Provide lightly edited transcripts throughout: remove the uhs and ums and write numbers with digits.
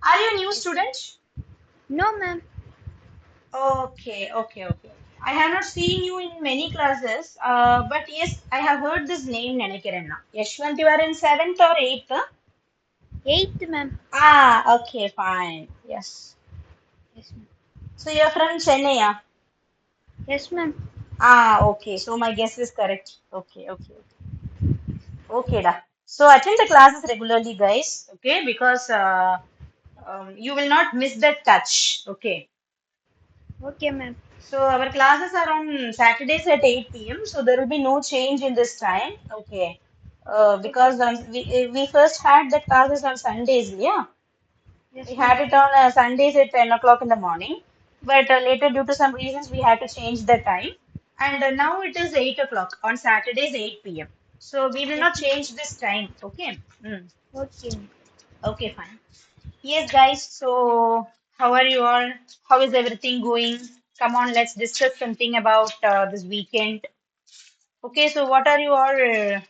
Are you a new Yes, ma'am. student? No, ma'am. Okay. I have not seen you in many classes, but yes, I have heard this name Nenekiranna. Yashwant, you are in seventh or eighth? Huh? Eighth, ma'am. Okay, fine. Yes. Yes, ma'am. So you're from Chennai, yeah? Yes, ma'am. Okay. So my guess is correct. Okay, da. So attend the classes regularly, guys. Okay, because you will not miss that touch. Okay. Okay, ma'am. So our classes are on Saturdays at 8 p.m. So there will be no change in this time. Okay. Okay, Because ma'am. we first had the classes on Sundays. Yeah, we Yes, had ma'am. it on Sundays at 10 o'clock in the morning. But later, due to some reasons, we had to change the time. And now it is 8 o'clock on Saturdays, 8 p.m. So we will Yes, not ma'am. change this time. Okay. Mm. Okay, ma'am. Okay, fine. Yes, guys. So, how are you all? How is everything going? Come on, let's discuss something about this weekend. Okay, so what are you all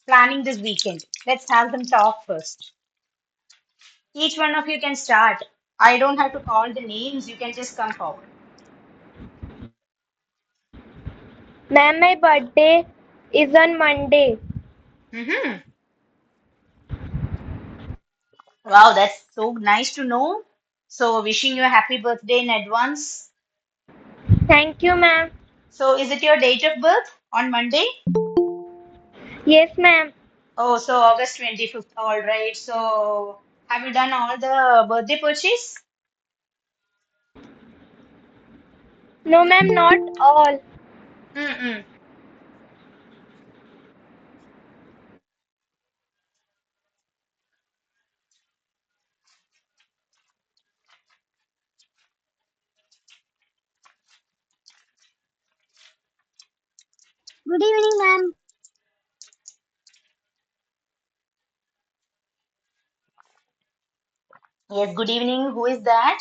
planning this weekend? Let's have them talk first. Each one of you can start. I don't have to call the names. You can just come forward. Ma'am, my birthday is on Monday. Mm-hmm. Wow, that's so nice to know. So, wishing you a happy birthday in advance. Thank you, ma'am. So, is it your date of birth on Monday? Yes, ma'am. Oh, so August 25th. All right. So, have you done all the birthday purchase? No, ma'am, not all. Mm-mm. Good evening, ma'am. Yes, good evening. Who is that?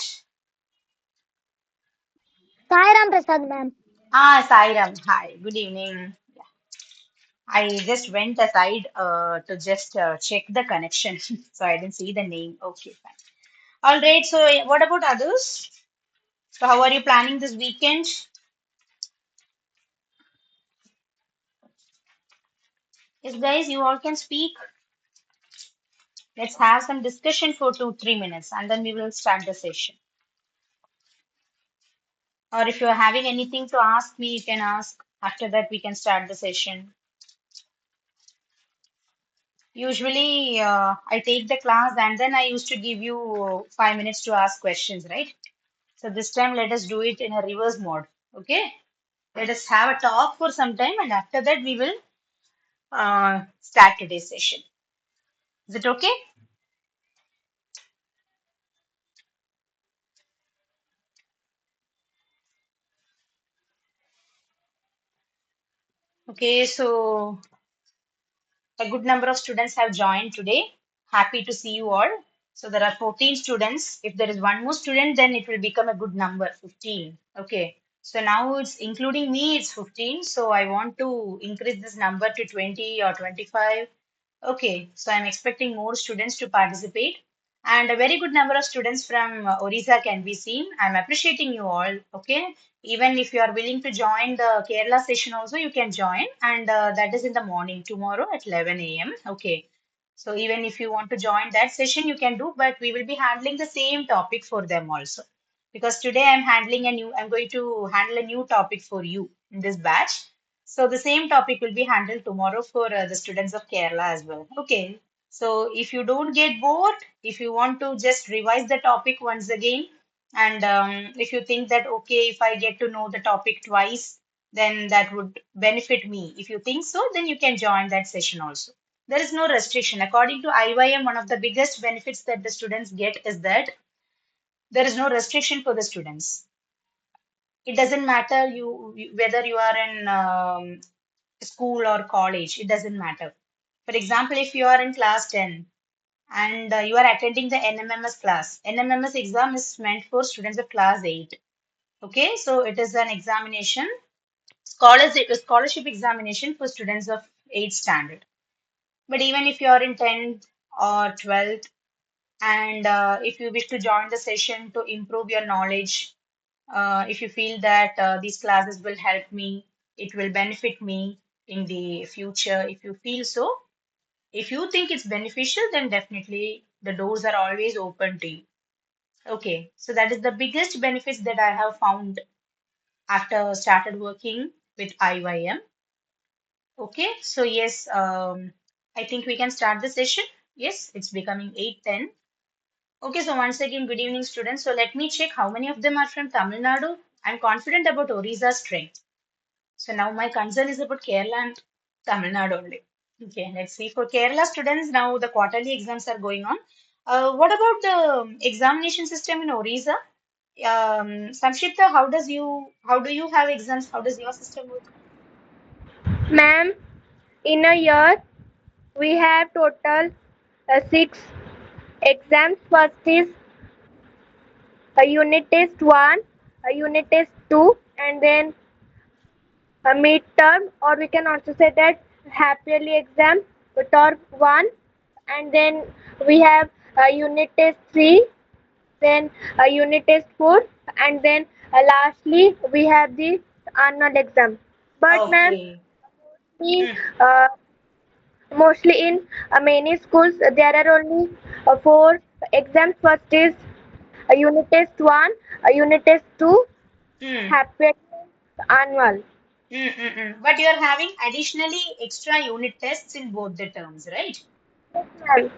Sairam Prasad, ma'am. Sairam. Hi, good evening. I just went aside to just check the connection, so I didn't see the name. Okay, fine. All right. So, what about others? So, how are you planning this weekend? Yes, guys, you all can speak. Let's have some discussion for 2, 3 minutes, and then we will start the session. Or if you're having anything to ask me, you can ask. After that, we can start the session. Usually, I take the class and then I used to give you 5 minutes to ask questions, right? So this time, let us do it in a reverse mode. Okay? Let us have a talk for some time, and after that, we will start today's session. Is it okay? Okay, so a good number of students have joined today. Happy to see you all. So there are 14 students. If there is one more student, then it will become a good number, 15. Okay. So now it's including me, it's 15. So I want to increase this number to 20 or 25. Okay. So I'm expecting more students to participate. And a very good number of students from Orissa can be seen. I'm appreciating you all. Okay. Even if you are willing to join the Kerala session also, you can join. And that is in the morning, tomorrow at 11 a.m. Okay. So even if you want to join that session, you can do, but we will be handling the same topic for them also. Because today I'm going to handle a new topic for you in this batch. So the same topic will be handled tomorrow for the students of Kerala as well. Okay. So if you don't get bored, if you want to just revise the topic once again, and if you think that, okay, if I get to know the topic twice, then that would benefit me. If you think so, then you can join that session also. There is no restriction. According to IYM, one of the biggest benefits that the students get is that there is no restriction for the students. It doesn't matter whether you are in school or college, it doesn't matter. For example, if you are in class 10 and you are attending the NMMS class, NMMS exam is meant for students of class 8. Okay, so it is an examination, scholarship examination for students of 8th standard. But even if you are in 10th or 12th, And if you wish to join the session to improve your knowledge, if you feel that these classes will help me, it will benefit me in the future, if you feel so, if you think it's beneficial, then definitely the doors are always open to you. Okay, so that is the biggest benefits that I have found after started working with IYM. Okay, so yes, I think we can start the session. Yes, it's becoming 8:10. Okay, so once again, good evening, students. So let me check how many of them are from Tamil Nadu. I'm confident about Orisa's strength. So now my concern is about Kerala and Tamil Nadu only. Okay, let's see. For Kerala students, now the quarterly exams are going on. What about the examination system in Orissa? Samshipta, how do you have exams? How does your system work? Ma'am, in a year we have total six exams. First is a unit test 1, a unit test 2, and then a midterm, or we can also say that half yearly exam, or 1, and then we have a unit test 3, then a unit test 4, and then lastly we have the annual exam. But ma'am, Okay. we, Hmm. uh, mostly in many schools there are only four exams. First is a unit test 1, a unit test 2, Hmm. half yearly, annual. Mm-mm-mm. But you're having additionally extra unit tests in both the terms, right? Yes, ma'am.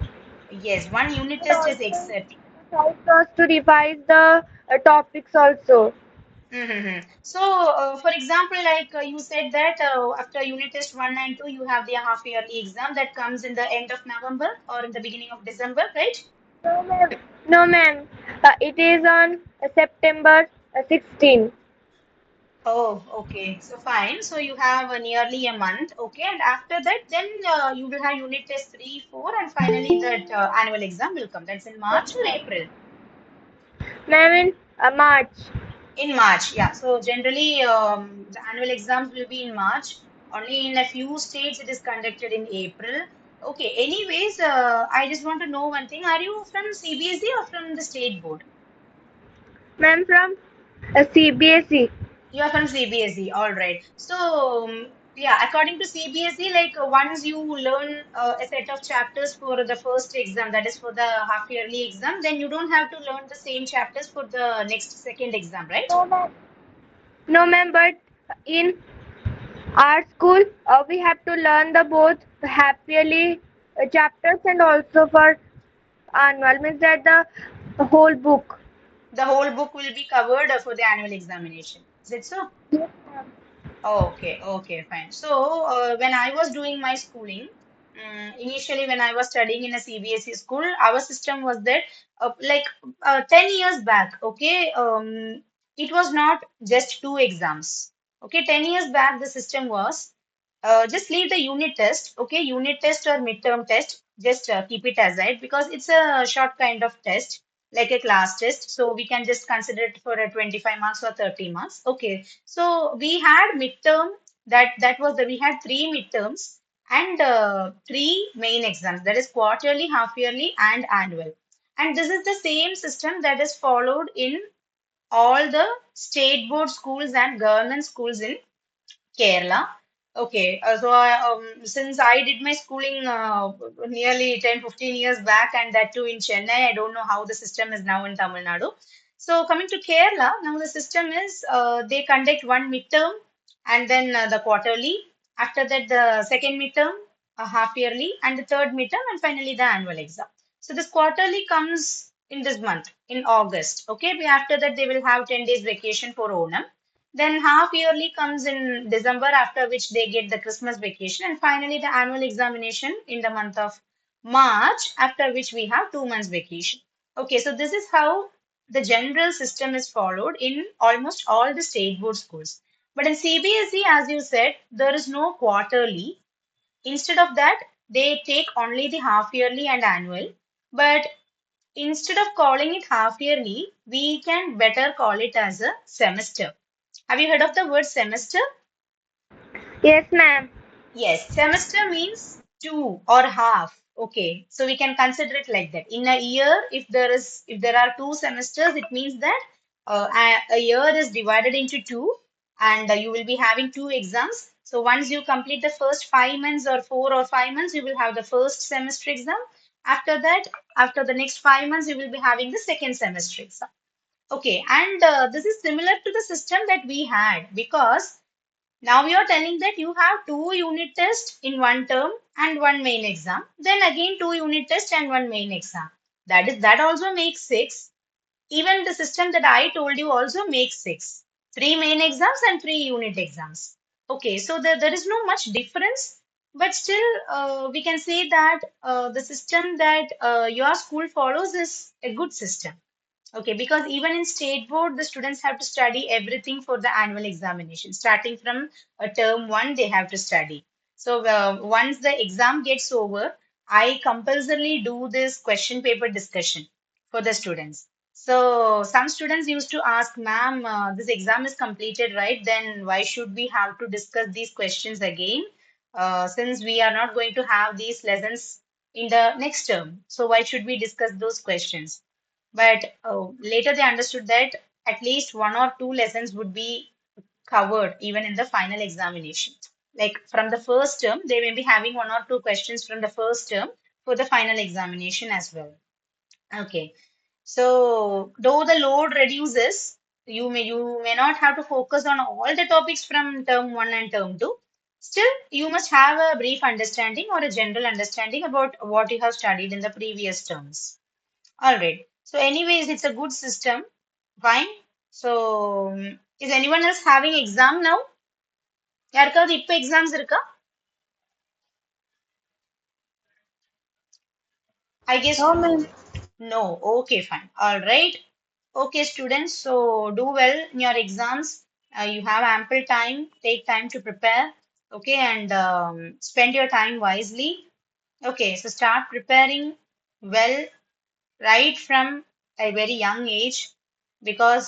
Yes, one unit And test is also except. it helps us to revise the topics also. Mm-hmm. So, for example, like you said that after unit test 1 and 2, you have the half yearly exam that comes in the end of November or in the beginning of December, right? No, ma'am. No, ma'am. It is on September 16. Oh, okay. So fine. So you have nearly a month. Okay. And after that, then you will have unit test 3, 4, and finally that annual exam will come. That's in March or April? Ma'am, in March. In March, yeah. So generally, the annual exams will be in March. Only in a few states it is conducted in April. Okay. Anyways, I just want to know one thing. Are you from CBSE or from the state board? Ma'am, from CBSE. You are from CBSE, all right. So, yeah, according to CBSE, like once you learn a set of chapters for the first exam, that is for the half yearly exam, then you don't have to learn the same chapters for the next second exam, right? No, ma'am. No, ma'am, but in our school, we have to learn the both half yearly chapters and also for annual, means that the whole book. The whole book will be covered for the annual examination. Is it so? Yes, ma'am. Oh, okay, okay, fine. So, when I was doing my schooling, initially when I was studying in a CBSE school, our system was that, like 10 years back, okay, it was not just two exams. Okay, 10 years back, the system was just leave the unit test, okay, unit test or midterm test, just keep it aside because it's a short kind of test, like a class test. So, we can just consider it for a 25 marks or 30 marks. Okay, so we had midterm that was the we had three midterms and three main exams, that is quarterly, half yearly, and annual. And this is the same system that is followed in all the state board schools and government schools in Kerala. Okay, since I did my schooling nearly 10, 15 years back, and that too in Chennai, I don't know how the system is now in Tamil Nadu. So, coming to Kerala, now the system is they conduct one midterm and then the quarterly. After that, the second midterm, a half yearly, and the third midterm, and finally the annual exam. So, this quarterly comes in this month, in August. Okay, after that, they will have 10 days vacation for Onam, then half yearly comes in December, after which they get the Christmas vacation, and finally the annual examination in the month of March, after which we have 2 months vacation. Okay, so this is how the general system is followed in almost all the state board schools. But in CBSE, as you said, there is no quarterly. Instead of that, they take only the half yearly and annual. But instead of calling it half yearly, we can better call it as a semester. Have you heard of the word semester? Yes, ma'am. Yes, semester means two or half. Okay, so we can consider it like that. In a year, if there are 2 semesters, it means that a year is divided into two, and you will be having 2 exams. So once you complete the first 5 months or 4 or 5 months, you will have the first semester exam. After that, after the next 5 months, you will be having the second semester exam. Okay, and this is similar to the system that we had, because now you are telling that you have 2 unit tests in one term and one main exam. Then again 2 unit tests and one main exam. That also makes six. Even the system that I told you also makes six. 3 main exams and 3 unit exams. Okay, so there is no much difference, but still we can say that the system that your school follows is a good system. Okay, because even in state board, the students have to study everything for the annual examination. Starting from term one, they have to study. So once the exam gets over, I compulsorily do this question paper discussion for the students. So some students used to ask, ma'am, this exam is completed, right? Then why should we have to discuss these questions again? Since we are not going to have these lessons in the next term. So why should we discuss those questions? But later they understood that at least 1 or 2 lessons would be covered even in the final examination. Like from the first term, they may be having 1 or 2 questions from the first term for the final examination as well. Okay. So though the load reduces, you may not have to focus on all the topics from term one and term two. Still, you must have a brief understanding or a general understanding about what you have studied in the previous terms. All right. So, anyways, it's a good system. Fine. So, is anyone else having exam now? யாருக்காவது இப்ப exams இருக்கா? I guess No, ma'am. no. Okay, fine. All right. Okay, students. So, do well in your exams. You have ample time. Take time to prepare. Okay, and spend your time wisely. Okay, so start preparing well right from a very young age, because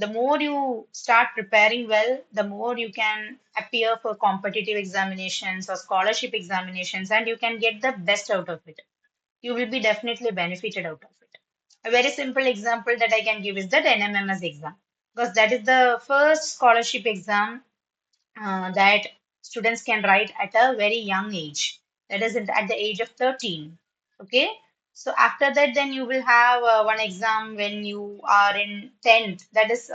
the more you start preparing well, the more you can appear for competitive examinations or scholarship examinations, and you can get the best out of it. You will be definitely benefited out of it. A very simple example that I can give is that NMMS exam, because that is the first scholarship exam that students can write at a very young age. That is at the age of 13. Okay. So after that, then you will have one exam when you are in 10th. That is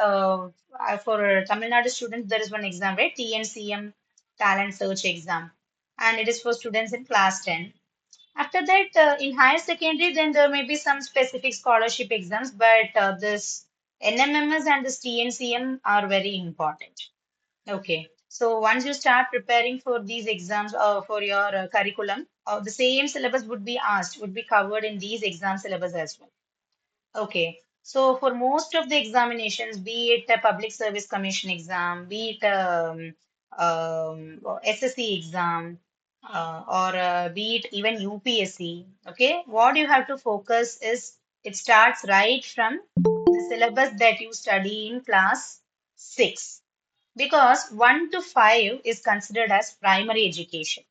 for Tamil Nadu students, there is one exam, right? TNCM Talent Search exam. And it is for students in class 10. After that, in higher secondary, then there may be some specific scholarship exams, but this NMMS and this TNCM are very important. Okay. So once you start preparing for these exams for your curriculum, the same syllabus would be asked, would be covered in these exam syllabus as well. Okay. So for most of the examinations, be it a Public Service Commission exam, be it or SSC exam, or be it even UPSC, okay, what you have to focus is it starts right from the syllabus that you study in class 6, because 1 to 5 is considered as primary education.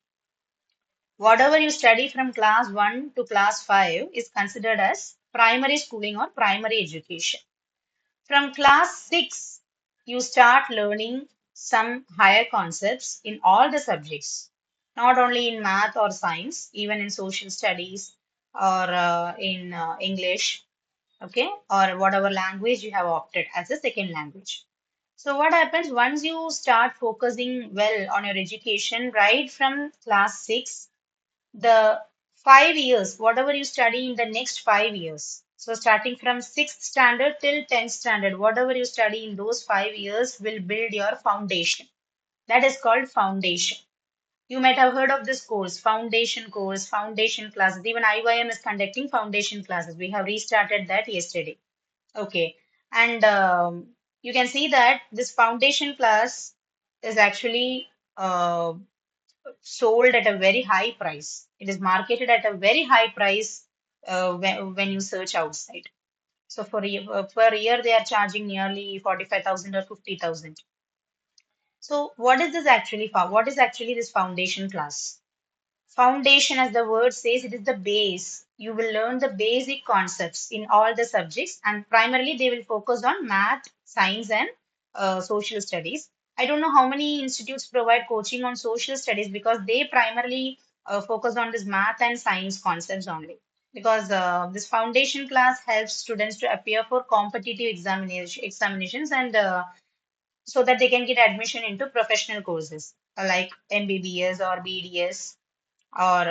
Whatever you study from class 1 to class 5 is considered as primary schooling or primary education. From class 6, you start learning some higher concepts in all the subjects, not only in math or science, even in social studies or in English, okay, or whatever language you have opted as a second language. So what happens once you start focusing well on your education right from class 6, the 5 years, whatever you study in the next 5 years. So starting from sixth standard till 10th standard, whatever you study in those 5 years will build your foundation. That is called foundation. You might have heard of this course, foundation classes. Even IYM is conducting foundation classes. We have restarted that yesterday. Okay. And you can see that this foundation class is actually sold at a very high price. It is marketed at a very high price when you search outside. So per year, they are charging nearly 45,000 or 50,000. So what is this actually for? What is actually this foundation class? Foundation, as the word says, it is the base. You will learn the basic concepts in all the subjects, and primarily they will focus on math, science, and social studies. I don't know how many institutes provide coaching on social studies because they primarily focus on this math and science concepts only. Because this foundation class helps students to appear for competitive examinations and so that they can get admission into professional courses like MBBS or BDS or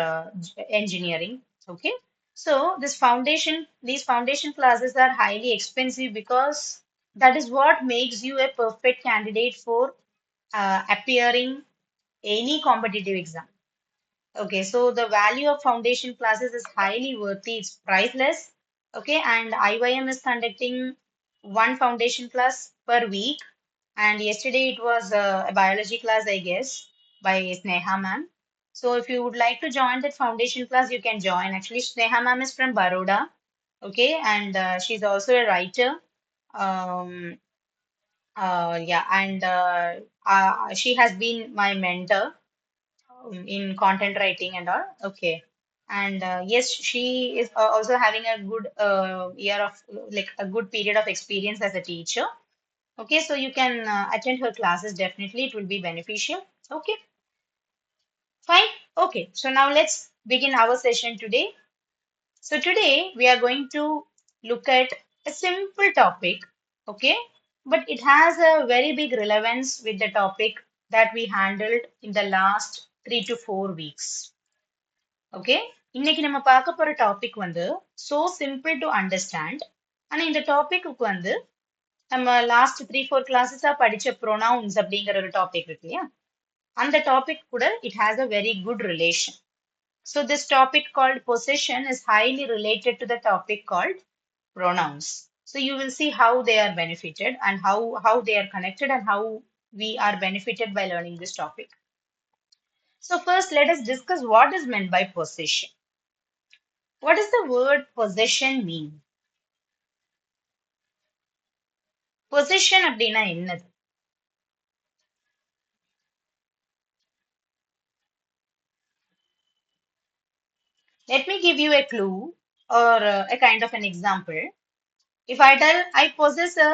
engineering. Okay, so these foundation classes are highly expensive because that is what makes you a perfect candidate for appearing any competitive exam. Okay, so the value of foundation classes is highly worthy. It's priceless. Okay, and IYM is conducting one foundation class per week. And yesterday it was a biology class, I guess, by Sneha ma'am. So if you would like to join that foundation class, you can join. Actually, Sneha ma'am is from Baroda. Okay, and she's also a writer. Um, yeah, and she has been my mentor in content writing and all. Okay. And yes, she is also having a good year of like a good period of experience as a teacher. Okay, so you can attend her classes definitely. It will be beneficial. Okay, fine. Okay, so now let's begin our session today. So today we are going to look at a simple topic. Okay, but it has a very big relevance with the topic that we handled in the last 3 to 4 weeks. Okay இன்னைக்கு நம்ம பார்க்க போற topic வந்து so simple to understand ஆனா இந்த டாபிக்கு வந்து நம்ம last 3 4 கிளாஸஸா படிச்ச ப்ரொனவுன்ஸ் அப்படிங்கிற ஒரு டாபிக் இருக்கு இல்லையா அந்த டாபிக் கூட it has a very good relation so this topic called possession is highly related to the topic called pronouns so you will see how they are benefited and how they are connected and how we are benefited by learning this topic so first let us discuss what is meant by possession. What does the word possession mean? Possession அப்படின்னா என்னது? Let me give you a clue or a kind of an example. If I tell I possess a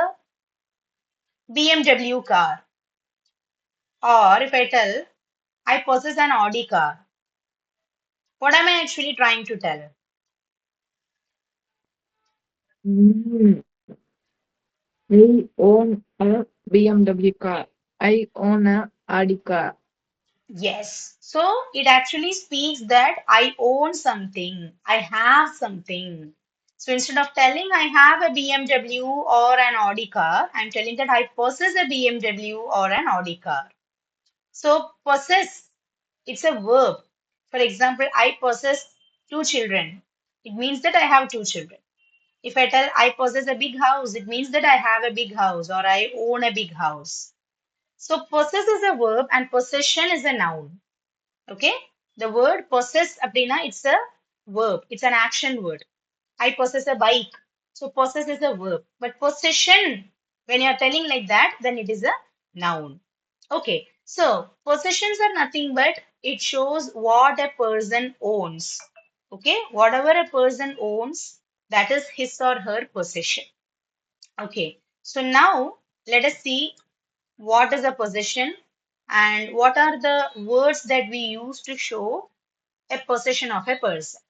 BMW car, or if I tell I possess an Audi car, what am I actually trying to tell? Mm, I own a BMW car. I own a Audi car. Yes. So it actually speaks that I own something, I have something. So instead of telling I have a BMW or an Audi car, I'm telling that I possess a BMW or an Audi car. So possess, it's a verb. For example, I possess 2 children. It means that I have 2 children. If I tell I possess a big house, it means that I have a big house or I own a big house. So possess is a verb and possession is a noun. Okay? The word possess அப்படின்னா it's a verb. It's an action word. I possess a bike. So possess is a verb. But possession, when you're telling like that, then it is a noun. Okay. So possessions are nothing but it shows what a person owns. Okay. Whatever a person owns, that is his or her possession. Okay. So now let us see what is a possession and what are the words that we use to show a possession of a person.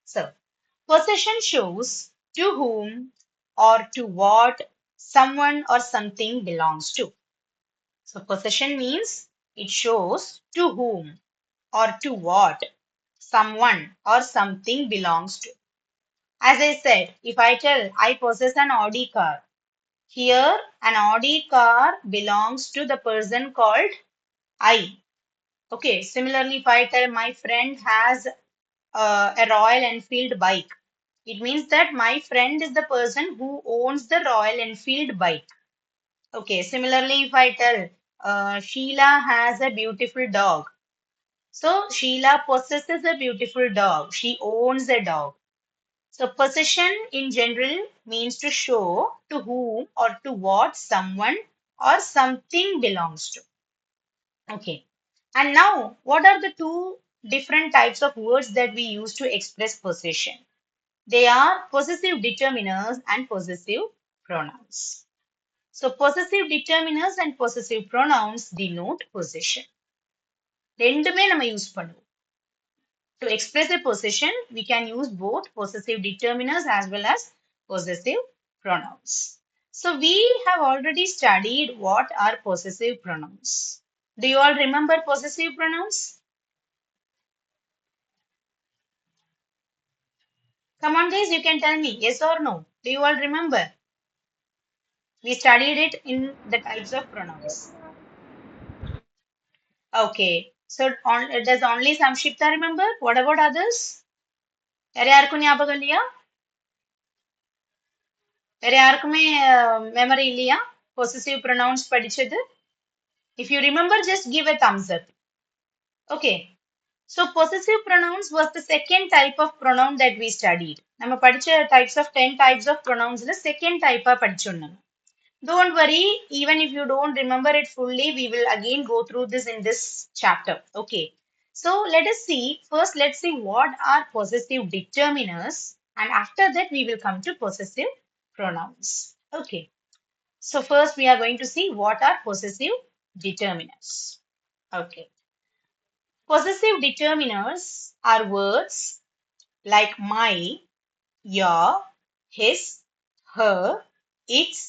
So, possession shows to whom or to what someone or something belongs to. So, possession means it shows to whom or to what someone or something belongs to. As I said, if I tell I possess an Audi car, here an Audi car belongs to the person called I. Okay, similarly, if I tell my friend has a Royal Enfield bike, it means that my friend is the person who owns the Royal Enfield bike. Okay, similarly, if I tell Sheila has a beautiful dog, so Sheila possesses a beautiful dog. She owns a dog. So possession in general means to show to whom or to what someone or something belongs to. Okay. And now, what are the two different types of words that we use to express possession. They are possessive determiners and possessive pronouns. So possessive determiners and possessive pronouns denote possession. ரெண்டுமே நம்ம use பண்ணுவோம். To express a possession, we can use both possessive determiners as well as possessive pronouns. So we have already studied what are possessive pronouns. Do you all remember possessive pronouns? Come on guys, you can tell me yes or no. Do you all remember? We studied it in the types of pronouns. Okay. So does only Samshipta remember? What about others? வேற யாருக்கும் ஞாபகம் இல்லையா? வேற யாருக்குமே memory இல்லையா? Possessive pronouns படிச்சது? If you remember, just give a thumbs up. Okay. So possessive pronouns was the second type of pronoun that we studied. நம்ம படிச்ச types of 10 types of pronouns ல second type படிச்சோம் நம்ம. Don't worry, even if you don't remember it fully, we will again go through this in this chapter. Okay. So let us see. First, let's see what are possessive determiners. And after that, we will come to possessive pronouns. Okay. So first, we are going to see what are possessive determiners. Okay. Possessive determiners are words like my, your, his, her, its,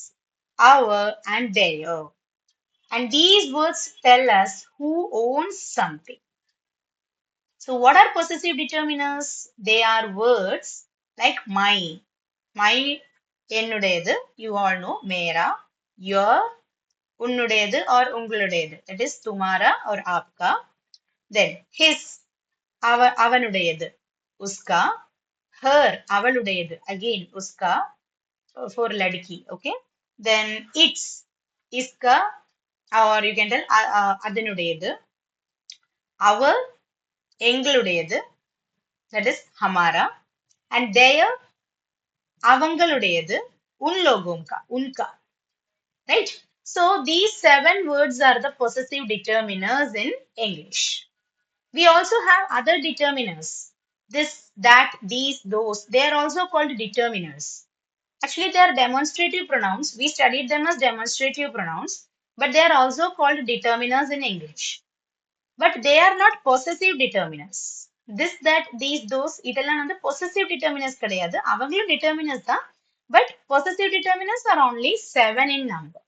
our, and their. And these words tell us who owns something. So what are possessive determiners? They are words like my. My என்னுடையது, you all know, mera, your, உன்னுடையது or உங்களுடையது. That is तुम्हारा or आपका. Then his, அவனுடையது, उसका. Her, அவளுடையது. Again, उसका, for ladki. Okay. Then its, इसका, or you can tell அதனுடையது. Our, எங்களுடையது. That is हमारा. And their, அவங்களுடையது. उन लोगों का, उनका. Right? So these 7 words are the possessive determiners in English. We also have other determiners. This, that, these, those. They are also called determiners. Actually, they are demonstrative pronouns. We studied them as demonstrative pronouns, but they are also called determiners in English. But they are not possessive determiners. This, that, these, those, இதெல்லாம் வந்து possessive determiners கிடையாது. அவங்களும் determiners தான். But possessive determiners are only 7 in number.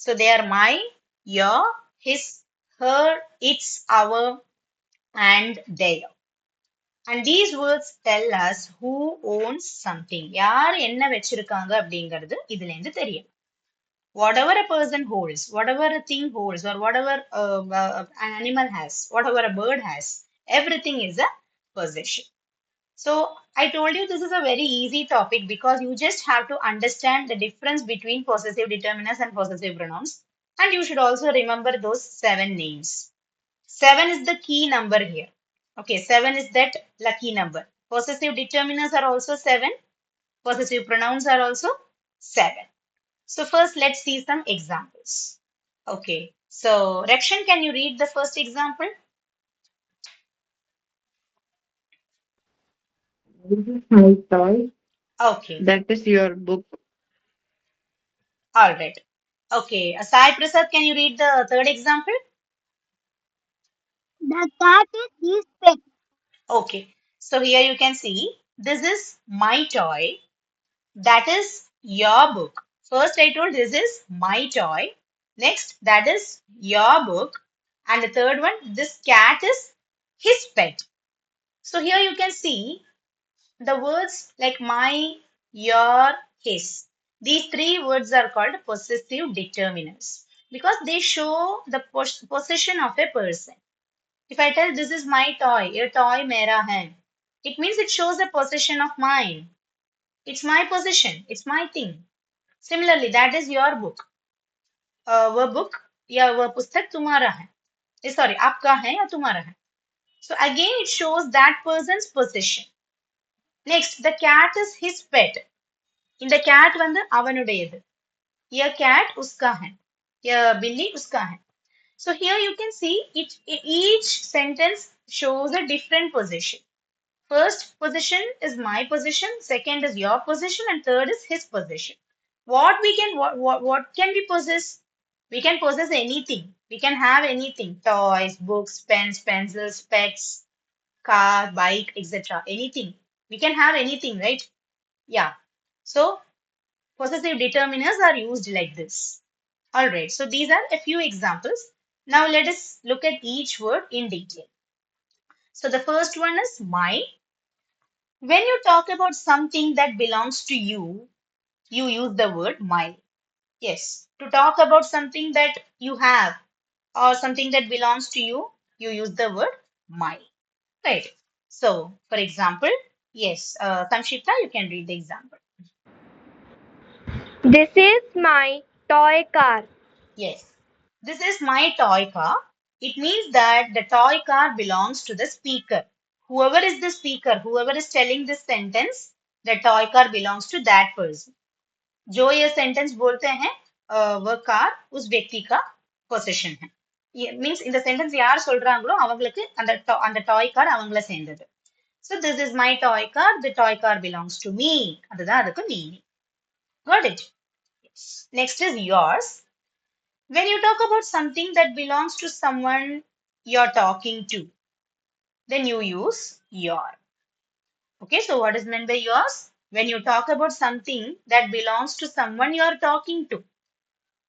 So they are my, your, his, her, its, our, and their. And these words tell us who owns something. யார் என்ன வச்சிருக்காங்க அப்படிங்கிறது இதுல இருந்து தெரியும். Whatever a person holds, whatever a thing holds, or whatever an animal has, whatever a bird has, everything is a possession. So I told you this is a very easy topic because you just have to understand the difference between possessive determiners and possessive pronouns. And you should also remember those 7 names. 7 is the key number here. Okay, 7 is that lucky number. Possessive determiners are also 7. Possessive pronouns are also 7. So first, let's see some examples. Okay, so Rakshan, can you read the first example? This is my toy. Okay, That is your book. all right. Okay, Sai Prasad, can you read the third example? The cat is his pet. Okay, so here you can see this is my toy. That is your book. First, I told this is my toy. Next, that is your book. And the third one, this cat is his pet. So here you can see the words like my, your, his. These 3 words are called possessive determiners because they show the possession of a person. If I tell this is my toy, your toy mera hai, it means it shows a possession of mine. It's my possession. It's my thing. Similarly, that is your book. वह book या वह पुस्तक तुम्हारा है. Sorry, आपका है या तुम्हारा है. So again, it shows that person's possession. Next, the cat is his pet. In the cat வந்து அவனுடையது. Your cat उसका है. Your बिल्ली उसका है. So here you can see each sentence shows a different position. First position is my position, second is your position, and third is his position. What can we possess? We can possess anything. We can have anything. Toys, books, pens, pencils, pets, car, bike, etc. Anything. We can have anything, right? Yeah. So possessive determiners are used like this. All right. So these are a few examples. Now let us look at each word in detail. So the first one is my. When you talk about something that belongs to you use the word my. Yes. To talk about something that you have or something that belongs to you use the word my. Right. So, for example, yes, Samshita, you can read the example. This is my toy car. Yes. This is my toy car. It means that the toy car belongs to the speaker. Whoever is the speaker, whoever is telling this sentence, the toy car belongs to that person. जो ये sentence बोलते हैं वह car उस व्यक्ति का position means இந்த sentence யார் சொல்றாங்களோ அவங்களுக்கு அந்த டாய் கார் அவங்கள சேர்ந்தது so this is my toy car the toy car belongs to me அதுதான் அதுக்கு meaning got it yes. Next is yours when you talk about something that belongs to someone you're talking to then you use your okay so what is meant by yours when you talk about something that belongs to someone you're talking to.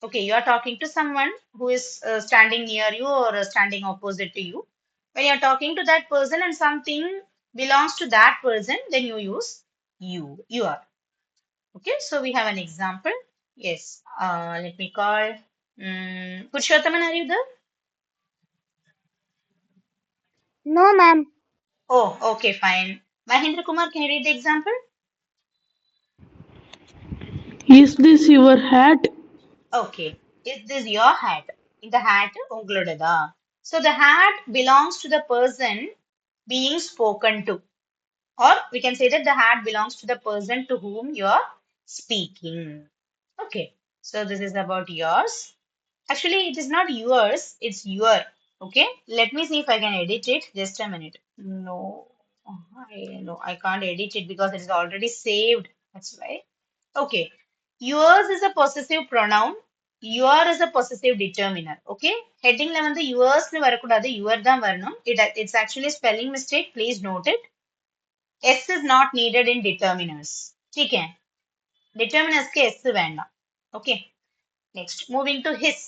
Okay, you are talking to someone who is standing near you or standing opposite to you. When you are talking to that person and something belongs to that person, then you use you are. Okay, so we have an example. Yes, let me call. Purushothaman, are you there? No, ma'am. Oh, okay, fine. Mahendra Kumar, can you read the example? Is this your hat? Okay, is this your hat? In the hat, ungalodada. So the hat belongs to the person being spoken to. Or we can say that the hat belongs to the person to whom you are speaking. Okay, so this is about yours. Actually, it is not yours, it's your. Okay, let me see if I can edit it. Just a minute. No, I can't edit it because it is already saved. That's why. Okay, yours is a possessive pronoun. Your is a possessive determiner. Okay, heading ல வந்து yours னு வரக்கூடாது your தான் வரணும். It's actually a spelling mistake. Please note it. S is not needed in determiners. ठीक है determiners के S வேண்டாம். Okay, next moving to his.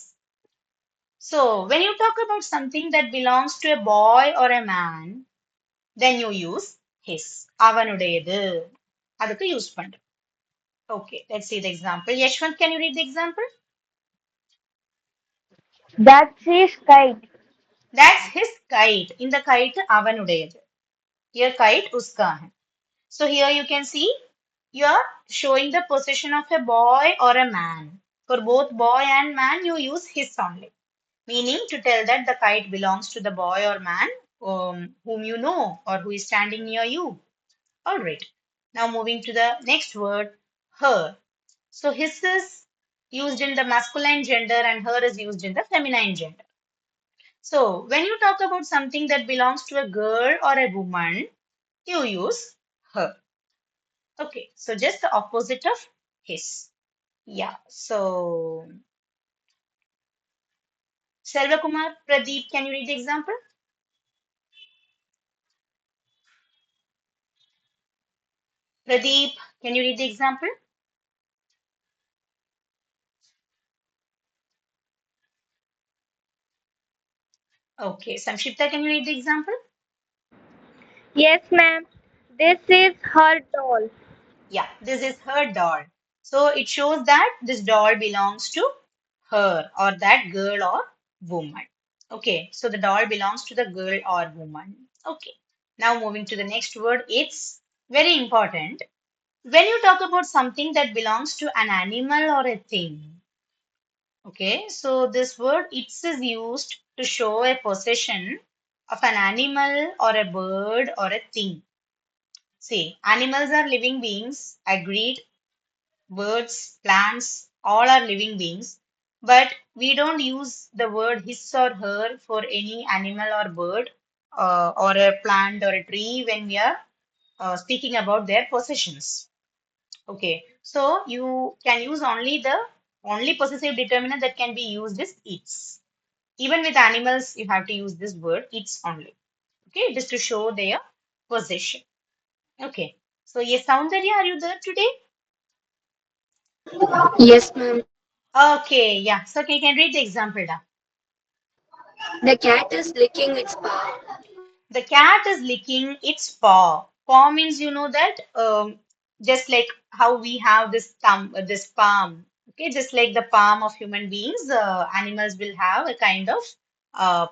So when you talk about something that belongs to a boy or a man, then you use his. அவனுடையது அதுக்கு use பண்றோம். Okay, let's see the example. Yashwant, can you read the example? That's his kite. That's his kite. In the kite அவனுடையது. Here kite उसका है. So here you can see you are showing the possession of a boy or a man. For both boy and man, you use his only, meaning to tell that the kite belongs to the boy or man whom you know or who is standing near you. All right. Now moving to the next word, her. So his is used in the masculine gender and her is used in the feminine gender. So when you talk about something that belongs to a girl or a woman, you use her. Okay, so just the opposite of his. Yeah, so Selva Kumar, Pradeep, can you read the example? Pradeep, can you read the example? Okay, Samshipta, can you read the example? Yes, ma'am. This is her doll. Yeah, this is her doll. So it shows that this doll belongs to her or that girl or woman. Okay, so the doll belongs to the girl or woman. Okay, now moving to the next word, it's very important. When you talk about something that belongs to an animal or a thing, okay, so this word its is used to show a possession of an animal or a bird or a thing. See, animals are living beings, agreed. Birds, plants, all are living beings. But we don't use the word his or her for any animal or bird. or a plant or a tree when we are speaking about their possessions. Okay, so you can use only possessive determinant that can be used is its. Even with animals, you have to use this word its only. Okay, just to show their possession. Okay, so yes, Soundarya, are you there today? Yes, ma'am. Okay, yeah. So okay, you can read the example now. The cat is licking its paw. The cat is licking its paw. Paw means you know that just like how we have this thumb, this palm. Okay, just like the palm of human beings, animals will have a kind of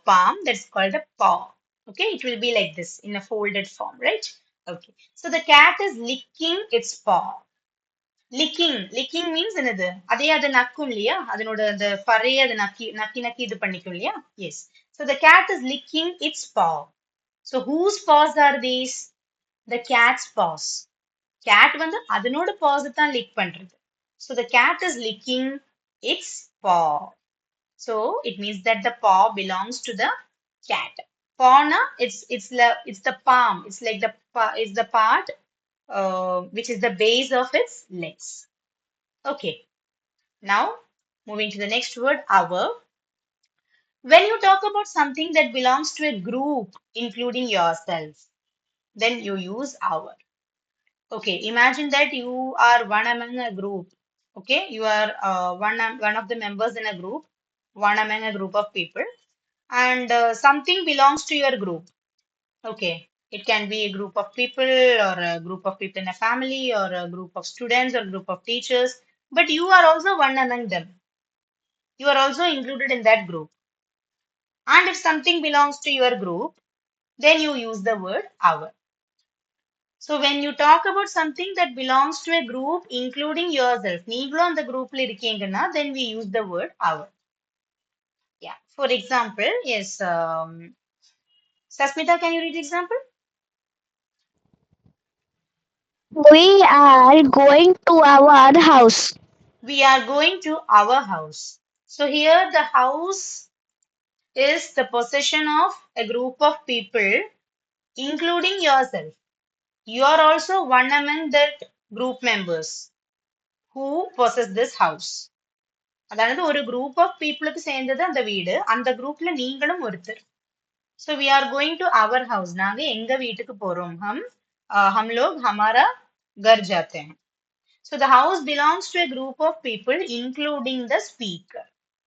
palm that's called a paw. Okay, it will be like this in a folded form, right? Okay, so the cat is licking its paw. licking means என்னது அதே அது நக்கும் இல்லையா அதனோட அந்த பறைய அது நக்கி நக்கி நக்கி இது பண்ணிக்கும் இல்லையா yes so the cat is licking its paw so whose paws are these the cat's paws cat வந்து அதனோட paws தான் lick பண்றது so the cat is licking its paw so it means that the paw belongs to the cat paw it's the palm it's like it's the part which is the base of its legs okay. Now, moving to the next word, our. When you talk about something that belongs to a group, including yourself, then you use our. Okay, imagine that you are one among a group. Okay, you are one of the members in a group, one among a group of people, and something belongs to your group. Okay, it can be a group of people or a group of people in a family or a group of students or group of teachers, but you are also one among them. You are also included in that group. And if something belongs to your group, then you use the word our. So when you talk about something that belongs to a group, including yourself, நீங்களும் அந்த groupல இருக்கீங்கன்னா, then we use the word our. Yeah. For example, yes, Sasmita, can you read the example? We are going to our house. We are going to our house. So here the house is the possession of a group of people, including yourself. You are also one among that group members. Who possess this house அதாவது ஒரு group of peopleக்கு சேர்ந்தது அந்த வீடு அந்த groupல நீங்களும் ஒருத்தர் so we are going to our house நாங்க எங்க வீட்டுக்கு போறோம் हम लोग हमारा घर जाते हैं so the house belongs to a group of people including the speaker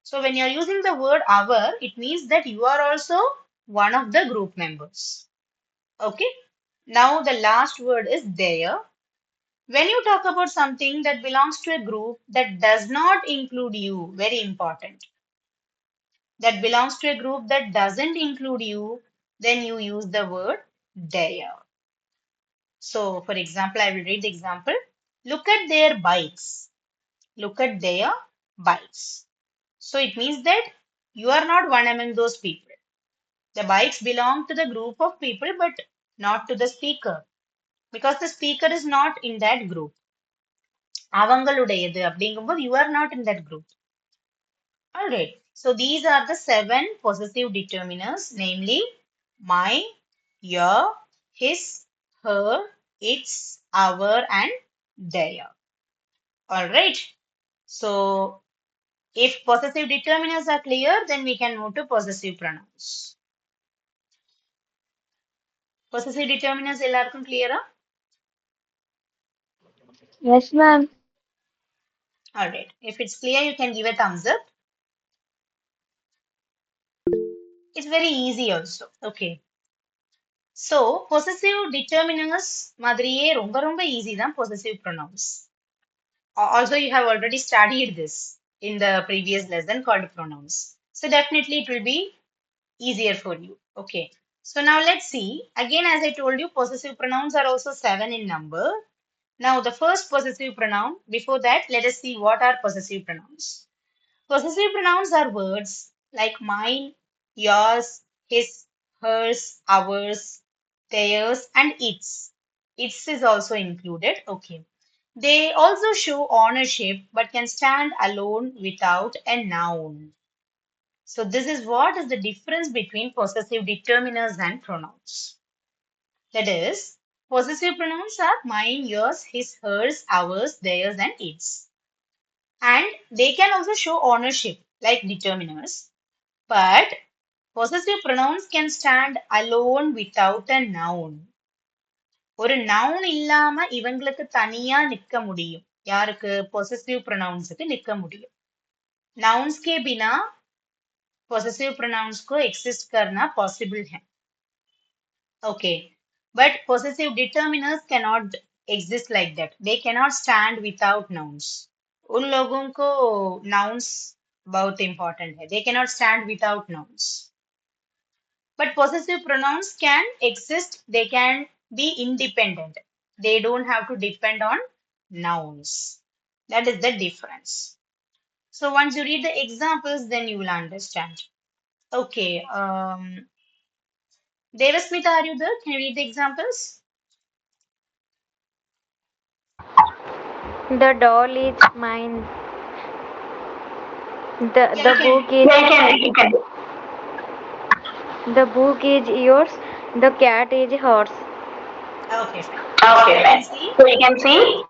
so when you are using the word our it means that you are also one of the group members okay now the last word is there. When you talk about something that belongs to a group that does not include you, very important, that belongs to a group that doesn't include you, then you use the word their. So, for example, I will read the example. Look at their bikes. Look at their bikes. So, it means that you are not one among those people. The bikes belong to the group of people, but not to the speaker because the speaker is not in that group. அவங்களுடையது அப்படிங்கும்போது you are not in that group. All right. So these are the 7 possessive determiners, namely my, your, his, her, its, our, and their. All right. So if possessive determiners are clear, then we can move to possessive pronouns. Possessive determiners எல்லாருக்கும் clear? Yes, ma'am. All right. If it's clear, you can give a thumbs up. It's very easy also. Okay. So, possessive determiners மாதிரியே ரொம்ப ரொம்ப easy தான் possessive pronouns. Also, you have already studied this in the previous lesson called pronouns. So, definitely it will be easier for you. Okay. So, now let's see. Again, as I told you, possessive pronouns are also 7 in number. Now, the first possessive pronoun, before that, let us see what are possessive pronouns. Possessive pronouns are words like mine, yours, his, hers, ours, theirs, and its. Its is also included. Okay. They also show ownership but can stand alone without a noun. So this is what is the difference between possessive determiners and pronouns. That is, possessive pronouns are mine, yours, his, hers, ours, theirs, and its. And they can also show ownership like determiners. But possessive pronouns can stand alone without a noun. ஒரு noun இல்லாம இவங்களுக்கு தனியா நிக்க முடியும். யாருக்கு possessive pronounsக்கு நிக்க முடியும். Nouns के बिना possessive pronouns को exist करना possible है. Okay. But possessive determiners cannot exist like that. They cannot stand without nouns. उन लोगों को nouns बहुत important है. They cannot stand without nouns. But possessive pronouns can exist, they can be independent. They don't have to depend on nouns. That is the difference. So once you read the examples, then you will understand. Okay. Devasmita, are you there? Can you read the examples? The doll is mine. Yeah, The you can book read. is the book is yours. The cat is hers. Okay, fine. So Okay, you can fine. see So you can see.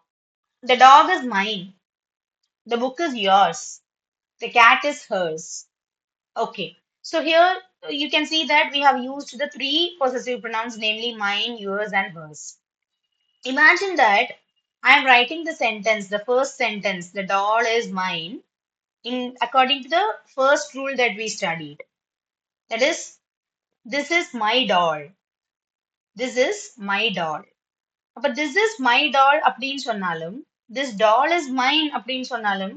the dog is mine. The book is yours. The cat is hers. Okay. So here you can see that we have used the three possessive pronouns, namely mine, yours, and hers. Imagine that I am writing the sentence, the first sentence, the doll is mine, in according to the first rule that we studied. That is, this is my doll. This is my doll. But this is my doll அப்படின்னு சொன்னாலும், this doll is mine அப்படின்னு சொன்னாலும்,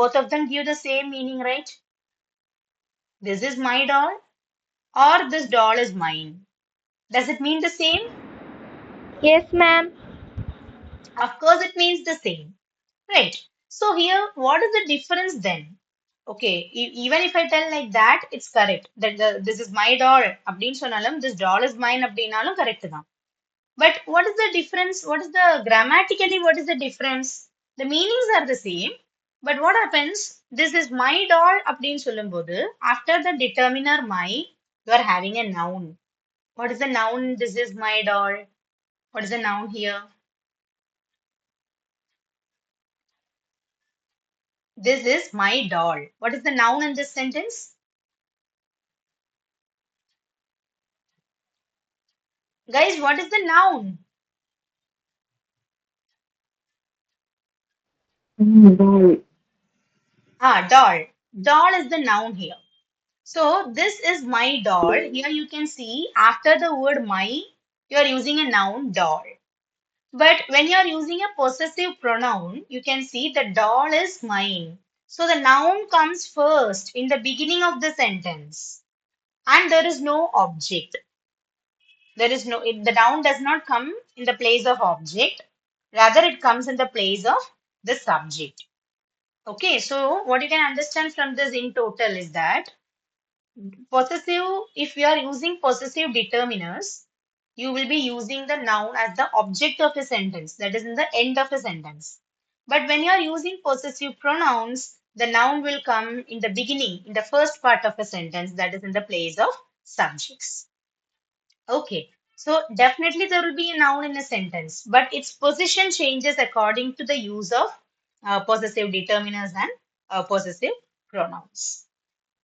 both of them give the same meaning, right? This is my doll or this doll is mine. Does it mean the same? Yes, ma'am. Of course, it means the same. Right. So here, what is the difference then? Okay, even if I tell like that, it's correct. That this is my doll. அப்படின்னு சொன்னாலும், this doll is mine அப்படின்னாலும் correct தான். But what is the difference? What is the grammatically? What is the difference? The meanings are the same. But what happens? This is my doll அப்படின்னு சொல்லும்போது, after the determiner my, you are having a noun. What is the noun? This is my doll. What is the noun here? This is my doll. What is the noun in this sentence? Guys, what is the noun? Doll. Doll is the noun here. So this is my doll. Here you can see after the word my, you are using a noun doll. But when you are using a possessive pronoun, you can see the doll is mine. So the noun comes first in the beginning of the sentence. And there is no object. The noun does not come in the place of object. Rather, it comes in the place of the subject. Okay, so what you can understand from this in total is that possessive, if you are using possessive determiners, you will be using the noun as the object of a sentence, that is in the end of a sentence. But when you are using possessive pronouns, the noun will come in the beginning, in the first part of a sentence, that is in the place of subjects. Okay, so definitely there will be a noun in a sentence, but its position changes according to the use of possessive determiners and possessive pronouns.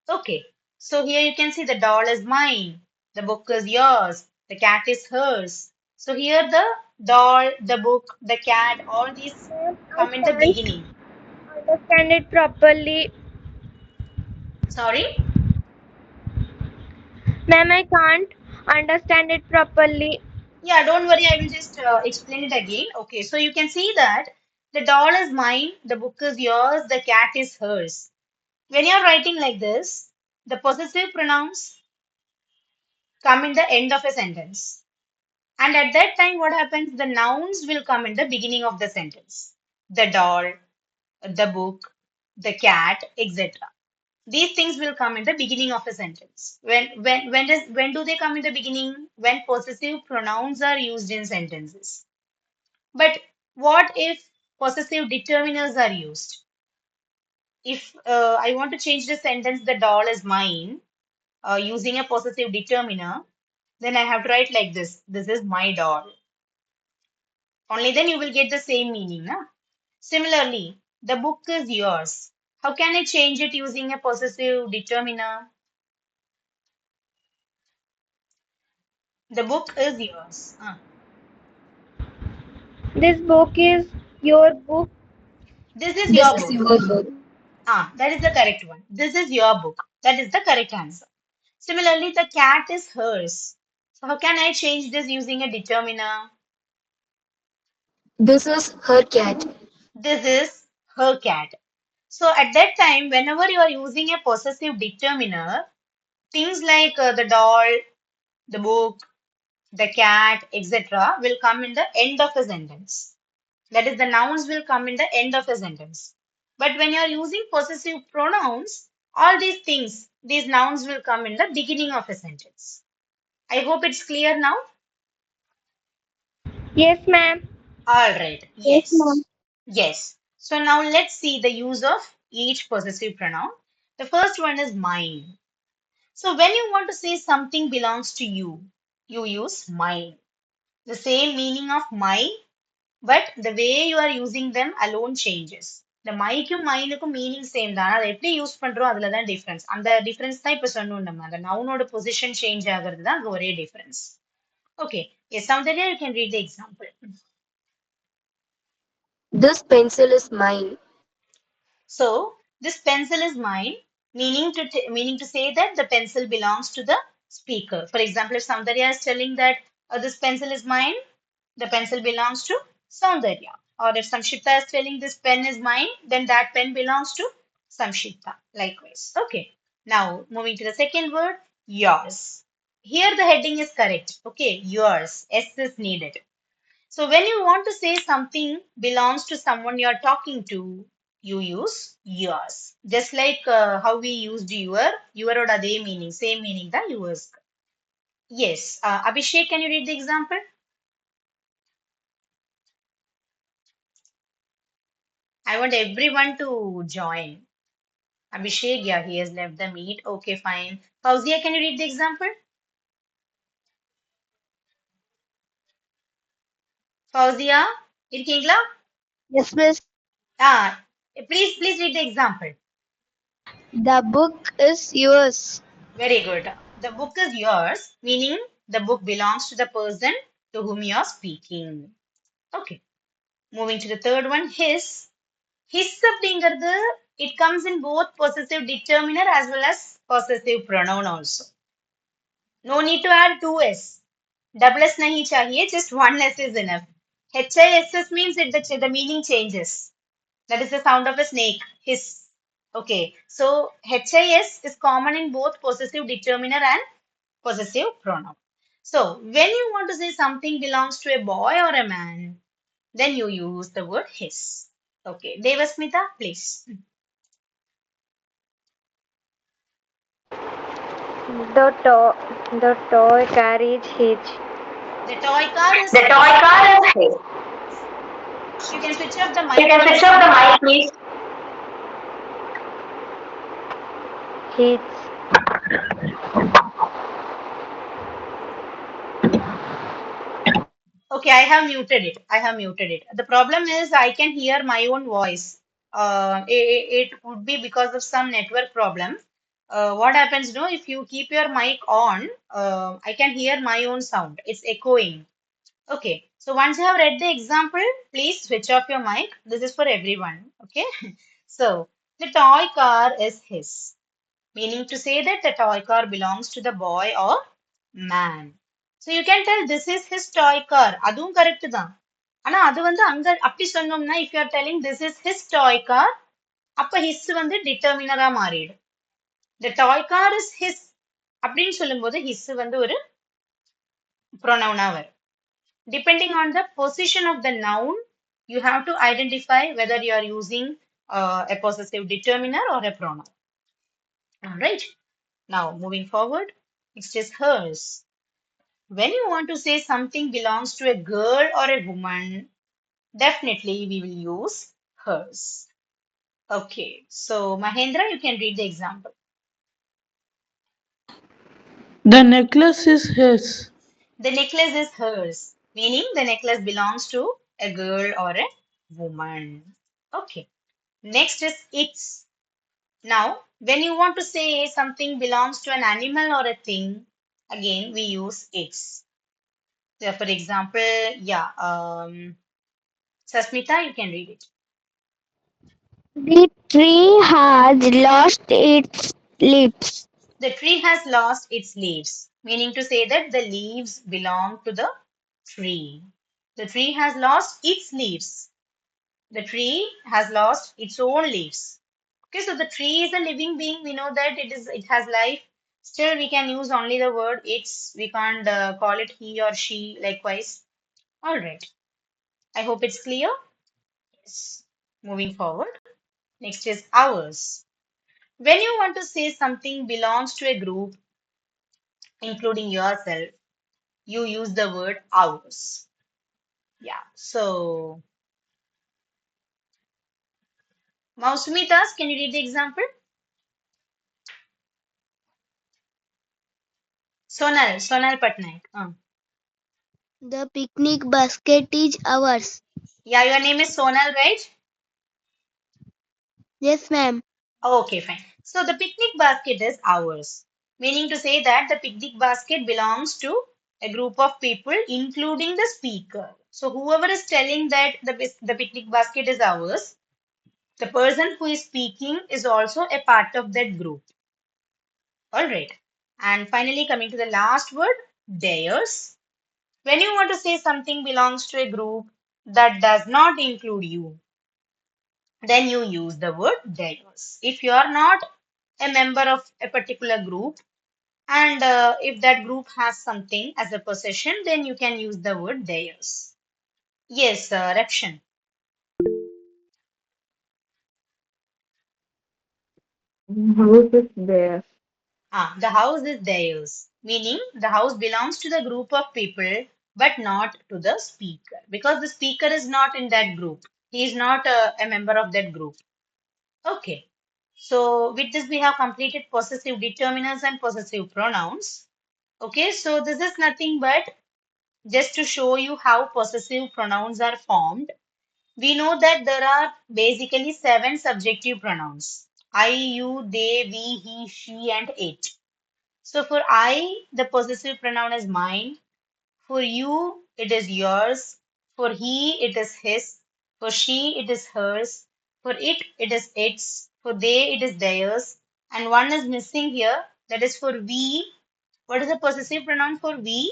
Okay, so here you can see the doll is mine, the book is yours, the cat is hers. So here the doll, the book, the cat, all these Ma'am, I come in the can't beginning. understand it properly. Sorry? Ma'am, I can't understand it properly. Yeah, don't worry, I will just explain it again. Okay, so you can see that the doll is mine, the book is yours, the cat is hers. When you're writing like this, the possessive pronouns come in the end of a sentence. And at that time, what happens? The nouns will come in the beginning of the sentence. The doll, the book, the cat, etc. These things will come in the beginning of a sentence. When do they come in the beginning? When possessive pronouns are used in sentences. But what if possessive determiners are used? If I want to change the sentence, the doll is mine, using a possessive determiner, then I have to write like this. This is my doll. Only then you will get the same meaning. Na? Similarly, the book is yours. How can I change it using a possessive determiner? The book is yours. This book is your book. This is This your is book. your book. That is the correct one. This is your book. That is the correct answer. Similarly, the cat is hers. So how can I change this using a determiner? This is her cat. This is her cat. So at that time, whenever you are using a possessive determiner, things like the doll, the book, the cat, etc., will come in the end of a sentence. That is, the nouns will come in the end of a sentence. But when you are using possessive pronouns, all these things, these nouns will come in the beginning of a sentence. I hope it's clear now. Yes, ma'am. All right. Yes, ma'am. Yes. Yes. So now let's see the use of each possessive pronoun. The first one is mine. So when you want to say something belongs to you, you use mine. The same meaning of my, but the way you are using them alone changes. The மைக்கும் மைனுக்கும் meaning same தான். அதை எப்படி use பண்றோம் அதுல தான் difference. அந்த difference தான் இப்ப சொன்னோம் நம்ம. அந்த நவுனோட பொசிஷன் சேஞ்ச் ஆகிறது தான் அங்க ஒரே difference. Okay. Yes Soundarya, you can read the example. This pencil is mine. So this pencil is mine, meaning to say that the pencil belongs to the speaker. For example, if Soundarya is telling that this pencil is mine, the pencil belongs to Soundarya. Or if Samshita is telling this pen is mine, then that pen belongs to Samshita. Likewise. Okay. Now moving to the second word, yours. Here the heading is correct. Okay, yours. S is needed. So when you want to say something belongs to someone you're talking to, you use yours. Just like how we used your or அதே meaning, same meaning that yours. Yes. Abhishek, can you read the example? I want everyone to join. Abhishek, yeah, he has left the meet. Okay, fine. Fauzia, can you read the example? Fauzia, இருக்கீங்களா? Yes, miss. Ah, please read the example. The book is yours. Very good. The book is yours, meaning the book belongs to the person to whom you are speaking. Okay. Moving to the third one, his. His அப்படிங்கிறது, it comes in both possessive determiner as well as possessive pronoun also. No need to add two s. Double s nahi chahiye, just one s is enough. HISS means the meaning changes. That is the sound of a snake. Hiss. Okay. So HIS is common in both possessive determiner and possessive pronoun. So when you want to say something belongs to a boy or a man, then you use the word his. Okay. Devasmita, please. The toy carriage hitch. The toy car is The toy his. car is his. You can switch off the You mic, can switch please. off the mic, please. Hitch. Okay, I have muted it. I have muted it. The problem is I can hear my own voice. It would be because of some network problem. What happens, no, if you keep your mic on, I can hear my own sound. It's echoing. Okay, so once you have read the example, please switch off your mic. This is for everyone. Okay, so the toy car is his, meaning to say that the toy car belongs to the boy or man. So you can tell this is his toy car. அதுவும் correct தான். ஆனா அது வந்து அங்க அப்படி சொன்னோம்னா, if you are telling this is his toy car, அப்ப his வந்து டிட்டர்மினரா மாறிடும். The toy car is his அப்படின்னு சொல்லும்போது his வந்து ஒரு ப்ரொனவுனா வரும். Depending on the position of the noun, you have to identify whether you are using a possessive determiner or a pronoun. All right. Now moving forward, next is hers. When you want to say something belongs to a girl or a woman, definitely we will use hers. Okay, so Mahendra, you can read the example. The necklace is his. The necklace is hers, meaning the necklace belongs to a girl or a woman. Okay, next is its. Now, when you want to say something belongs to an animal or a thing, again we use its. So for example, yeah, Sasmita, you can read it. The tree has lost its leaves. The tree has lost its leaves, meaning to say that the leaves belong to the tree. The tree has lost its leaves. The tree has lost its own leaves. Okay, so the tree is a living being. We know that it has life. Still, we can use only the word its. We can't call it he or she likewise. All right. I hope it's clear. Yes. Moving forward. Next is ours. When you want to say something belongs to a group, including yourself, you use the word ours. Yeah. So, Mausumitas, can you read the example? Sonal Patnaik. The picnic basket is ours. Yeah, your name is Sonal, right? Yes, ma'am. Oh, okay, fine. So the picnic basket is ours, meaning to say that the picnic basket belongs to a group of people, including the speaker. So whoever is telling that the picnic basket is ours, the person who is speaking is also a part of that group. All right. And finally, coming to the last word, theirs. When you want to say something belongs to a group that does not include you, then you use the word theirs. If you are not a member of a particular group, and if that group has something as a possession, then you can use the word theirs. Yes, Rakshan. House is there. The house is theirs, meaning the house belongs to the group of people, but not to the speaker, because the speaker is not in that group. He is not a member of that group. Okay. So with this, we have completed possessive determiners and possessive pronouns. Okay, so this is nothing but just to show you how possessive pronouns are formed. We know that there are basically seven subjective pronouns. I, you, they, we, he, she, and it. So for I, the possessive pronoun is mine. For you, it is yours. For he, it is his. For she, it is hers. For it is its. For they, it is theirs. And one is missing here. That is for we. What is the possessive pronoun for we?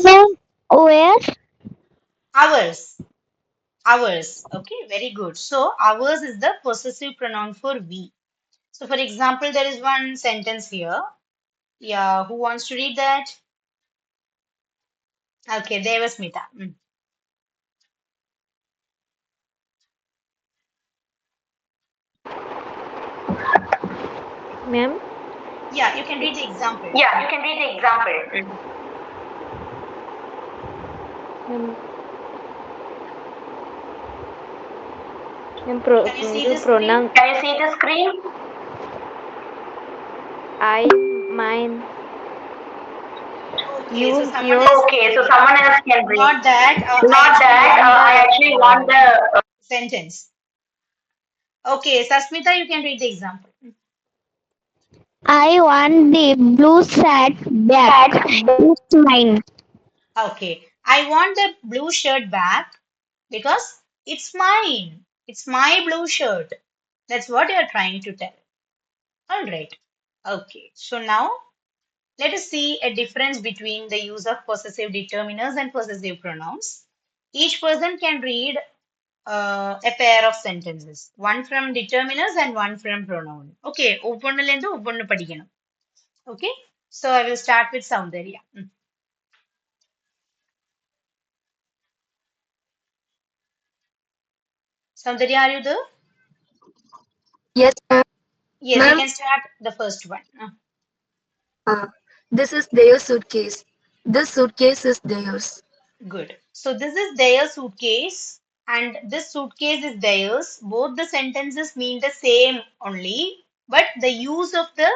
Ma'am, where? Ours. Ours. Okay, very good. So ours is the possessive pronoun for we. So for example, there is one sentence here. Yeah, who wants to read that? Okay, Devasmita. Ma'am, Yeah, you can read the example. yeah, you can read the example. ma'am, Can you see जो the screen? pronoun Can you see the screen? I, mine, Okay, so you, someone yours. else Okay, can so read. someone else can read. Not that, I Not actually that, want I the actually want the sentence. Okay, Sasmita, you can read the example. I want the blue shirt back. Cat. It's mine. Okay, I want the blue shirt back because it's mine. It's my blue shirt. That's what you're trying to tell. All right. Okay, so now let us see a difference between the use of possessive determiners and possessive pronouns. Each person can read a pair of sentences, one from determiners and one from pronoun. Okay, ஒவ்வொன்னுலேருந்து ஒவ்வொன்னு படிக்கணும். Okay, so I will start with Soundarya. Soundarya, are you there? Yes, ma'am. Yes, you Ma'am, can start the first one. uh, this is their suitcase. This suitcase is theirs. Good. So this is their suitcase, and this suitcase is theirs. Both the sentences mean the same only, but the use of the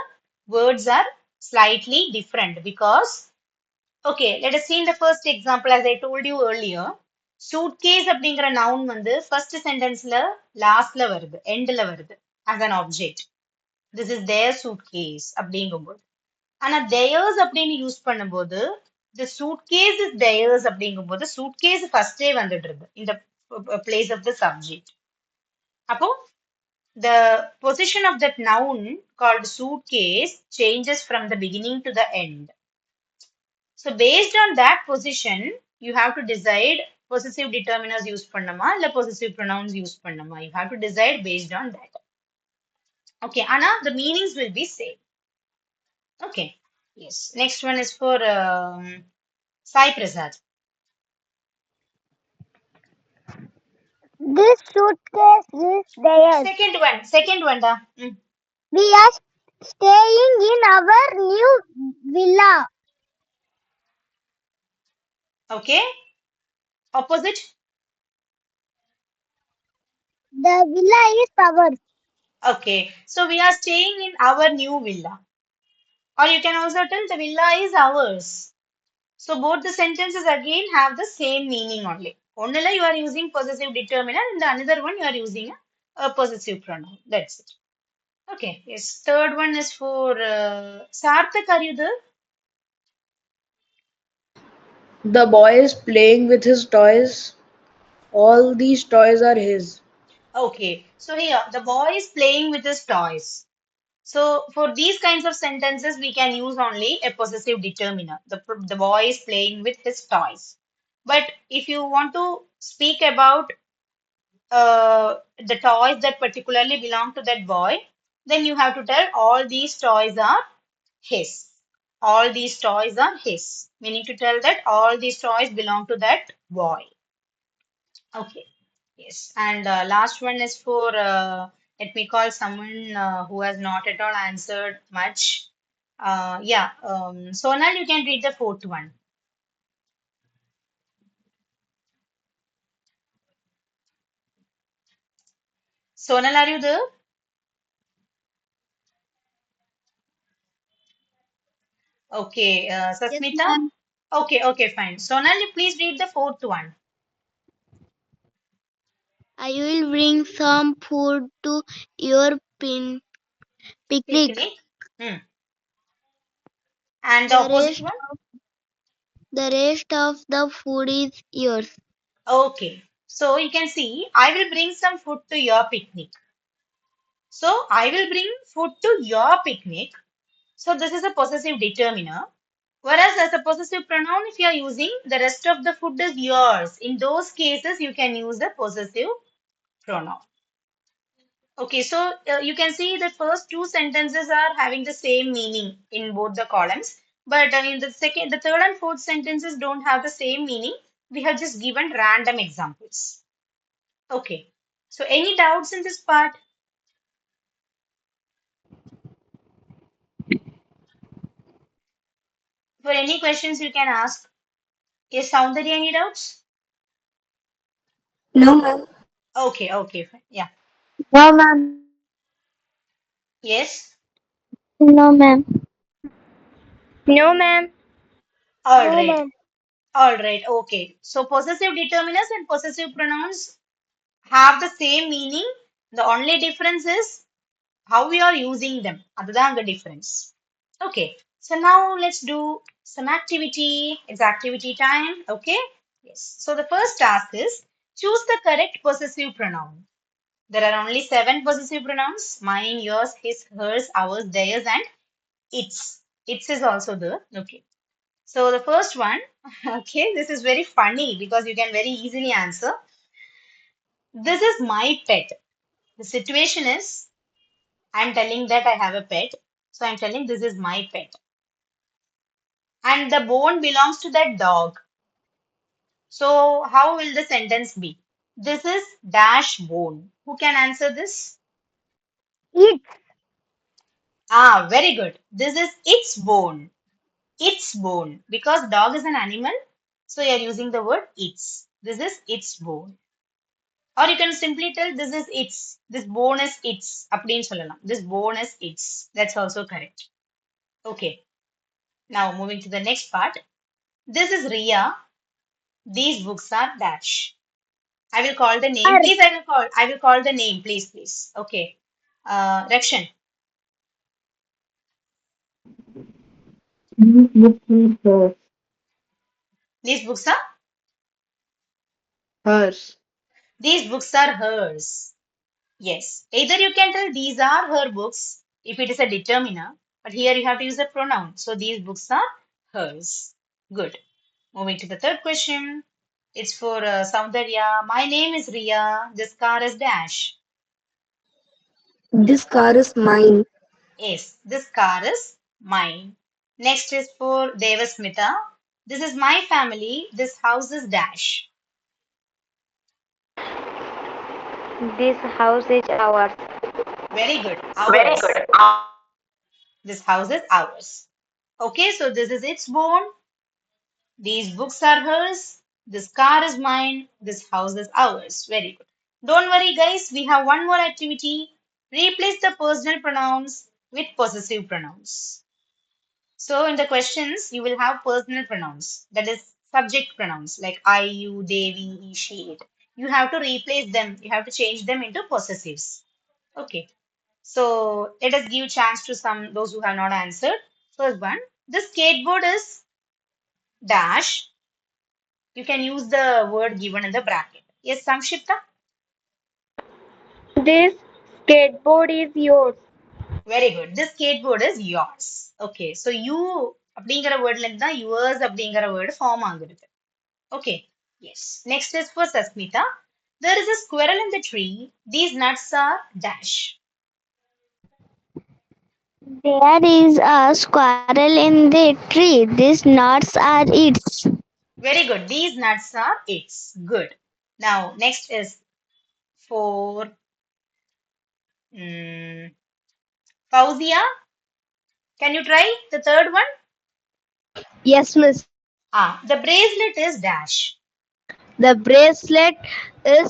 words are slightly different because, okay, let us see in the first example, as I told you earlier. Suitcase அப்படிங்கிற noun வந்து first sentenceல lastல வருது, endல வருது as an object. This is their suitcase அப்படிங்கும்போது. ஆனா theirs அப்படின்னு use பண்ணும்போது the suitcase is theirs அப்படிங்கும்போது suitcase ஃபர்ஸ்டே வந்துடுறது in the place of the subject. அப்போ the position of that noun called suitcase changes from the beginning to the end. So based on that position, you have to decide possessive determiners use பண்ணமா இல்ல possessive pronouns use பண்ணமா. You have to decide based on that. Okay, ஆனா the meanings will be same. Okay, yes. Next one is for Sai Prasad. This suitcase is theirs. Second one, da. We are staying in our new villa. Okay, opposite. The villa is ours. Okay, so we are staying in our new villa. Or you can also tell the villa is ours. So both the sentences again have the same meaning only. Only you are using possessive determiner and the another one you are using a possessive pronoun. That's it. Okay, yes. Third one is for Sarthak, are you there? The boy is playing with his toys. All these toys are his. Okay, so here the boy is playing with his toys. So for these kinds of sentences, we can use only a possessive determiner. The boy is playing with his toys. But if you want to speak about the toys that particularly belong to that boy, then you have to tell all these toys are his. All these toys are his. Meaning to tell that all these toys belong to that boy. Okay. Yes. And last one is for, let me call someone who has not at all answered much. Yeah. Sonal, you can read the fourth one. Sonal, are you there? Okay. Yes, Sasmita? ma'am. Okay. Okay. Fine. Sonal, you please read the fourth one. I will bring some food to your picnic. Picnic. Hmm. And the The opposite rest one? the rest of the food is yours. Okay. So you can see, I will bring some food to your picnic. So I will bring food to your picnic. So this is a possessive determiner. Whereas as a possessive pronoun, if you are using the rest of the food is yours, in those cases you can use the possessive pronoun. Okay, so you can see the first two sentences are having the same meaning in both the columns, but in the third and fourth sentences don't have the same meaning. We have just given random examples. Okay, so any doubts in this part? For any questions you can ask. Yes, Soundarya, any doubts? No, ma'am. Okay, okay, fine. Yeah. No, ma'am. Yes. No, ma'am. No, ma'am. All No, right. ma'am. All right. Okay. So possessive determiners and possessive pronouns have the same meaning. The only difference is how we are using them. That's the difference. Okay. So now let's do some activity. It's activity time. Okay. Yes. So the first task is choose the correct possessive pronoun. There are only seven possessive pronouns: mine, yours, his, hers, ours, theirs, and its. Its is also there. Okay. So the first one, okay, this is very funny because you can very easily answer. This is my pet. The situation is I'm telling that I have a pet. So I'm telling this is my pet. And the bone belongs to that dog. So how will the sentence be? This is dash bone. Who can answer this? It. Ah, very good. This is its bone. Its bone. Because dog is an animal. So you're using the word its. This is its bone. Or you can simply tell this is its. This bone is its. அப்படின்னு சொல்லலாம். This bone is its. That's also correct. Okay. Now moving to the next part. This is Ria. These books are dash. I will call the name. Her. Please, I will call the name. Please, please. Okay. Rakshan. These books are hers. These books are Hers. these books are hers. Yes. Either you can tell these are her books if it is a determiner, but here you have to use a pronoun. So these books are hers. Good. Moving to the third question. It's for Soundarya. My name is Ria. This car is dash. This car is mine. Yes, this car is mine. Next is for Devasmita. This is my family. This house is dash. This house is ours. Very good. Very Ours. good. This house is ours. Okay, so this is its bone. These books are hers. This car is mine. This house is ours. Very good. Don't worry, guys. We have one more activity. Replace the personal pronouns with possessive pronouns. So in the questions, you will have personal pronouns, that is subject pronouns like I, you, they, we, he, she, it. You have to replace them. You have to change them into possessives. Okay. So let us give chance to some those who have not answered. First one, the skateboard is dash. You can use the word given in the bracket. Yes, Samshipta. This skateboard is yours. Very good. This skateboard is yours. Okay. So you அப்படிங்கிற வேர்ட்ல இருந்து தான் yours அப்படிங்கிற word form ஆகுது. Okay. Yes. Next is for Sasmita. There is a squirrel in the tree. These nuts are dash. There is a squirrel in the tree. These nuts are its. Very good. These nuts are its. Good. Now, next is for um, Fauzia. Can you try the third one? Yes, miss. Ah, the bracelet is dash. The bracelet is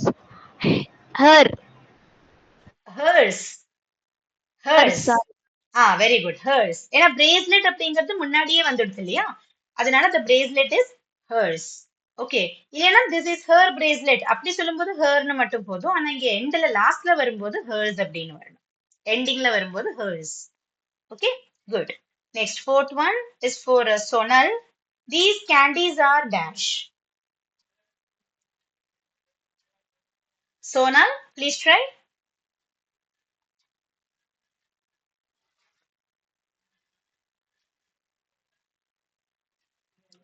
her. Hers. Hers. Hers. Very good hers ஏன்னா bracelet அப்படிங்கிறது முன்னாடியே வந்துடுது இல்லையா அதனால the bracelet is hers okay இல்லைன்னா this is her bracelet அப்படி சொல்லும்போது ஹர்னு மட்டும் போதும் ஆனா இங்க எண்ட்ல லாஸ்ட்ல வரும்போது hers அப்படின்னு வரணும் எண்டிங்ல வரும்போது hers okay good next fourth one is for Sonal. These candies are dash. Sonal, please try.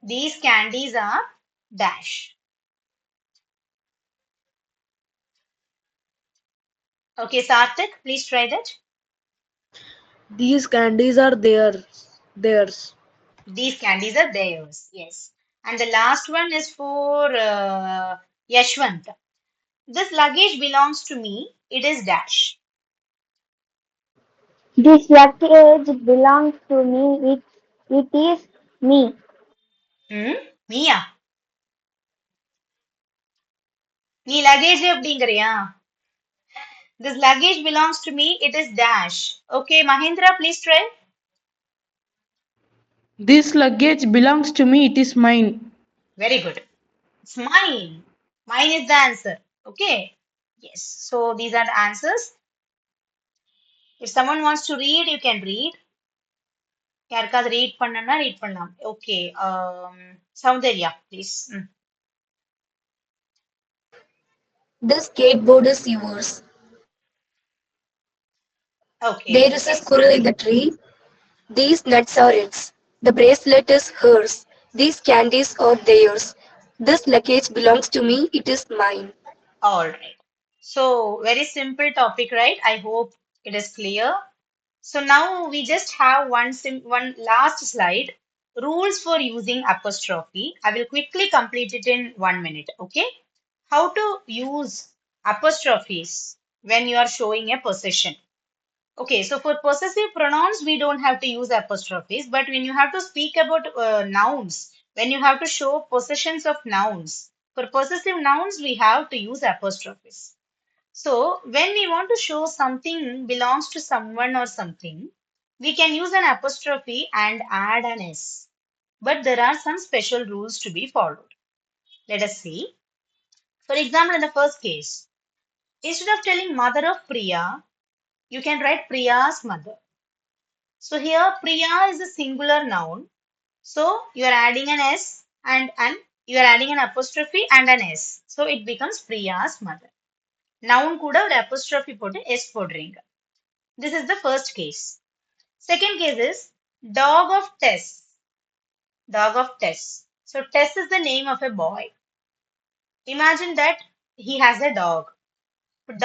These candies are dash. Okay, Sarthak, please try that. These candies are theirs. These candies are theirs. Yes. And the last one is for Yashwant. This luggage belongs to me. It is dash. This luggage belongs to me. It is me. Hmm? Mia. நீ luggage அப்படிங்கிறியா? This luggage belongs to me. It is dash. Okay, Mahindra, please try. This luggage belongs to me, it is mine. Very good. It's mine. Mine is the answer. Okay. Yes. So these are the answers. If someone wants to read, you can read. யாருக்காவது read பண்ணனா read பண்ணலாம் okay Soundarya please This skateboard is yours. Okay There is a எஸ் squirrel in the tree. These nuts are its. The bracelet is hers. These candies are theirs. This luggage belongs to me. It is mine. all right so very simple topic right I hope it is clear so now we just have one last slide rules for using apostrophe I will quickly complete it in 1 minute okay how to use apostrophes when you are showing a possession. Okay, so for possessive pronouns, we don't have to use apostrophes, but when you have to speak about nouns, When you have to show possessions of nouns, for possessive nouns, we have to use apostrophes. So when we want to show something belongs to someone or something, we can use an apostrophe and add an S. But there are some special rules to be followed. Let us see. For example, in the first case, instead of telling mother of Priya, you can write Priya's mother. So here Priya is a singular noun. So you are adding an S and you are adding an apostrophe and an S. So it becomes Priya's mother. Noun kuda or apostrophe potu S podringa. This is the first case. Second case is dog of Tess. Dog of Tess. So Tess is the name of a boy. Imagine that he has a dog.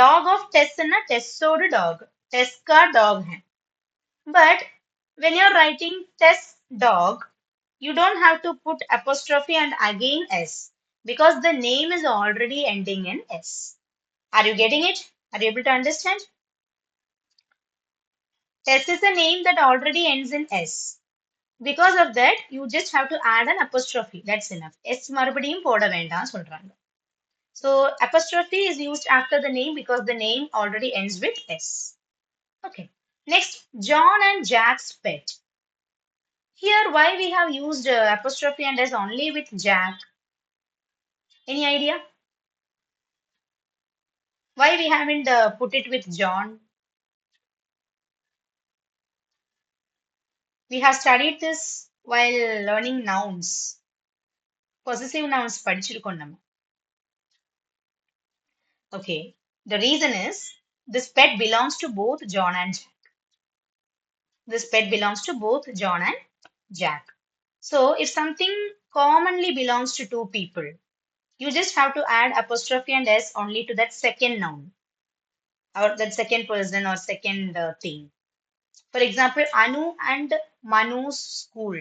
Dog of Tess is a Tessod dog. Tess ka dog hai. But when you're writing Tess dog, you don't have to put apostrophe and again S because the name is already ending in S. Are you getting it? Are you able to understand? Tess is a name that already ends in S. Because of that, you just have to add an apostrophe. That's enough. S மறுபடியும் போட வேண்டாம் சொல்றாங்க. So apostrophe is used after the name because the name already ends with S. Okay. Next, John and Jack's pet. Here, why we have used apostrophe and S only with Jack? Any idea? Why we haven't put it with John? We have studied this while learning nouns. Possessive nouns படிச்சிருக்கோம் நம்ம. Okay. The reason is this pet belongs to both John and Jack. This pet belongs to both John and Jack. So if something commonly belongs to two people, you just have to add apostrophe and S only to that second noun or that second person or second thing. For example, Anu and Manu's school.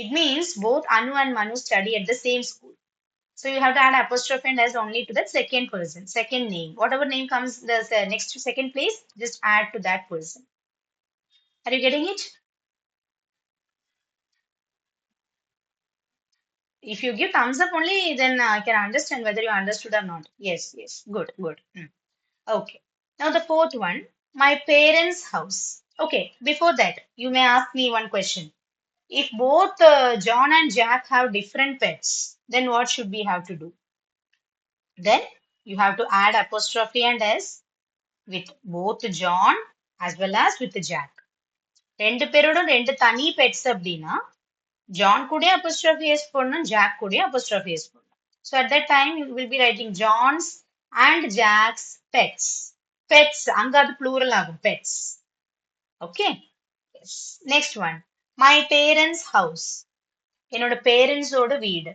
It means both Anu and Manu study at the same school. So you have to add apostrophe and S only to that second person, second name. Whatever name comes the next to second place, just add to that person. Are you getting it? If you give thumbs up only, then I can understand whether you understood or not. Yes, yes. Good, good. Okay. Now the fourth one, my parents' house. Okay, before that, you may ask me one question. If both John and Jack have different pets, then what should we have to do? Then you have to add apostrophe and S with both John as well as with Jack. ரெண்டு பேரோடும் ரெண்டு தனி pets அப்படின்னா John கூடயே apostrophe S போடணும், Jack கூடயே apostrophe S போடணும். So at that time you will be writing John's and Jack's pets. Pets, அங்க அது plural ஆகும், pets. Okay. Yes. Next one. My parents' house. என்னோட parents ஓட வீடு.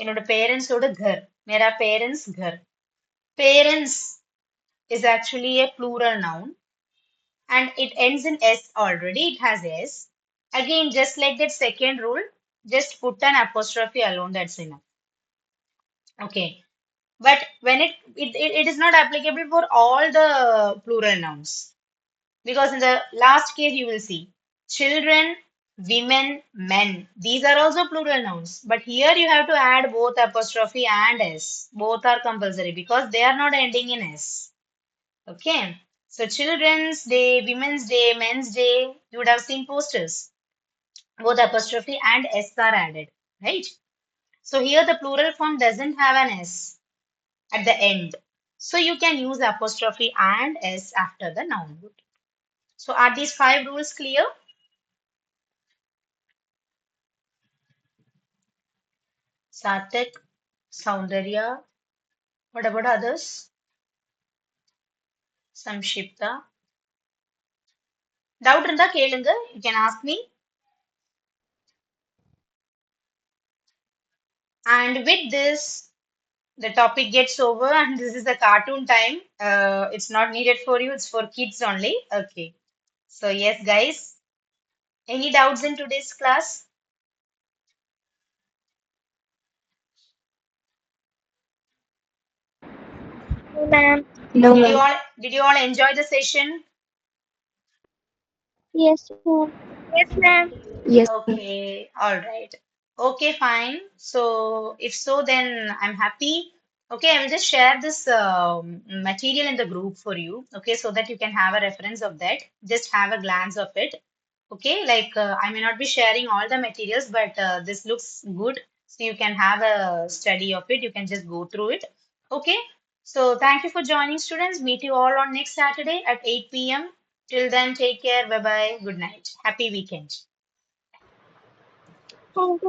என்னோட parents ஓட घर. मेरा parents घर. Parents is actually a plural noun and it ends in S already. It has S. Again, just like that second rule, just put an apostrophe alone. That's enough. Okay. But when it is not applicable for all the plural nouns. Because in the last case, you will see children, women, men. These are also plural nouns. But here you have to add both apostrophe and S. Both are compulsory because they are not ending in S. Okay. So children's day, women's day, men's day, you would have seen posters. Both apostrophe and S are added. Right. So here the plural form doesn't have an S at the end. So you can use apostrophe and S after the noun root. So are these 5 rules clear? Satik, Saundarya, what about others? Samshipta. Doubt இருந்தா கேளுங்க. You can ask me. And with this, the topic gets over and this is a cartoon time. It's not needed for you. It's for kids only. Okay. So yes, guys. Any doubts in today's class? No, ma'am. No, Did you ma'am. all did you all enjoy the session? Yes, ma'am. Yes, ma'am. Yes, ma'am. Okay. All right. Okay, fine. So if so, then I'm happy. Okay, I will just share this material in the group for you. Okay, so that you can have a reference of that. Just have a glance of it. Okay, like I may not be sharing all the materials, but this looks good. So you can have a study of it. You can just go through it. Okay, so thank you for joining, students. Meet you all on next Saturday at 8 p.m. Till then, take care. Bye bye. Good night. Happy weekend. Thank you.